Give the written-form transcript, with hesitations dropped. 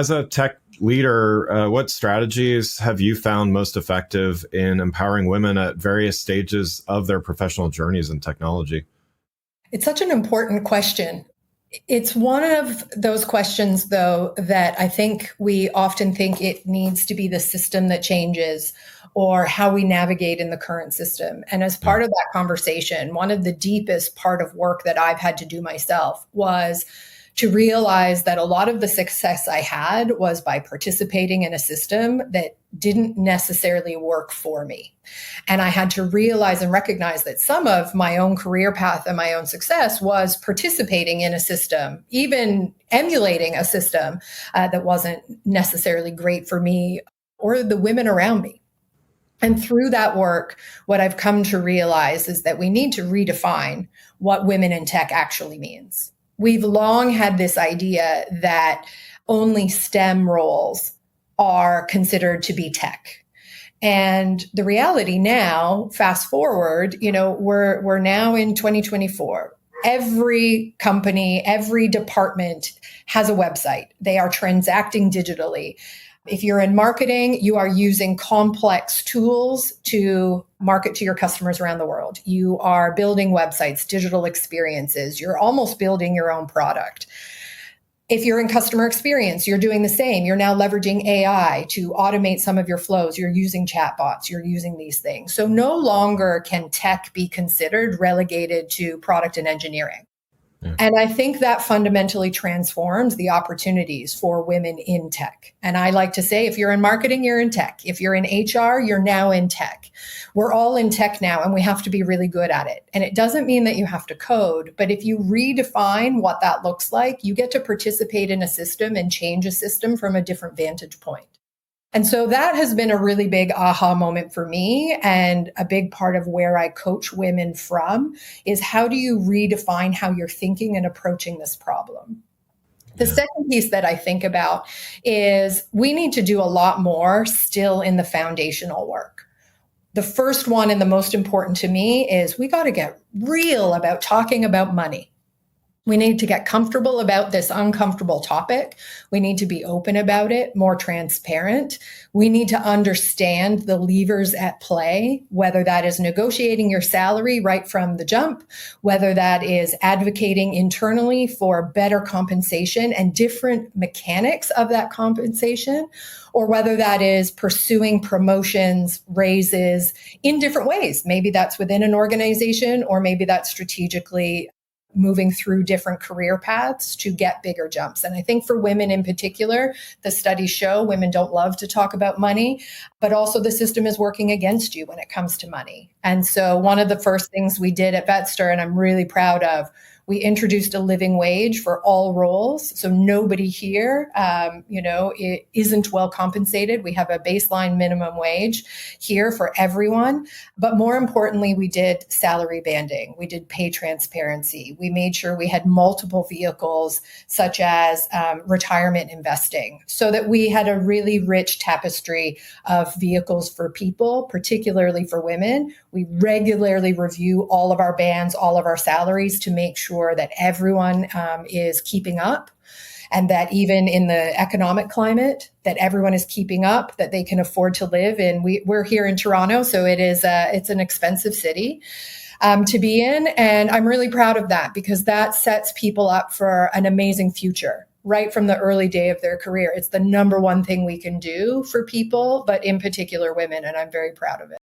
As a tech leader, what strategies have you found most effective in empowering women at various stages of their professional journeys in technology? It's such an important question. It's one of those questions, though, that I think we often think it needs to be the system that changes or how we navigate in the current system. And as part of that conversation, one of the deepest part of work that I've had to do myself was to realize that a lot of the success I had was by participating in a system that didn't necessarily work for me. And I had to realize and recognize that some of my own career path and my own success was participating in a system, even emulating a system that wasn't necessarily great for me or the women around me. And through that work, what I've come to realize is that we need to redefine what women in tech actually means. We've long had this idea that only STEM roles are considered to be tech. And the reality now, fast forward, we're now in 2024. Every company, every department has a website. They are transacting digitally. If you're in marketing, you are using complex tools to market to your customers around the world. You are building websites, digital experiences. You're almost building your own product. If you're in customer experience, you're doing the same. You're now leveraging AI to automate some of your flows. You're using chatbots. You're using these things. So no longer can tech be considered relegated to product and engineering. Yeah. And I think that fundamentally transforms the opportunities for women in tech. And I like to say, if you're in marketing, you're in tech. If you're in HR, you're now in tech. We're all in tech now, and we have to be really good at it. And it doesn't mean that you have to code, but if you redefine what that looks like, you get to participate in a system and change a system from a different vantage point. And so that has been a really big aha moment for me. And a big part of where I coach women from is how do you redefine how you're thinking and approaching this problem? The second piece that I think about is we need to do a lot more still in the foundational work. The first one and the most important to me is we got to get real about talking about money. We need to get comfortable about this uncomfortable topic. We need to be open about it, more transparent. We need to understand the levers at play, whether that is negotiating your salary right from the jump, whether that is advocating internally for better compensation and different mechanics of that compensation, or whether that is pursuing promotions, raises in different ways. Maybe that's within an organization, or maybe that's strategically moving through different career paths to get bigger jumps. And I think for women in particular, the studies show women don't love to talk about money, but also the system is working against you when it comes to money. And so one of the first things we did at Vetster, and I'm really proud of, we introduced a living wage for all roles. So nobody here, it isn't well compensated. We have a baseline minimum wage here for everyone. But more importantly, we did salary banding. We did pay transparency. We made sure we had multiple vehicles, such as retirement investing, so that we had a really rich tapestry of vehicles for people, particularly for women. We regularly review all of our bands, all of our salaries to make sure that everyone is keeping up, and that even in the economic climate, that everyone is keeping up, that they can afford to live in. We're here in Toronto, so it's an expensive city to be in. And I'm really proud of that, because that sets people up for an amazing future right from the early day of their career. It's the number one thing we can do for people, but in particular women, and I'm very proud of it.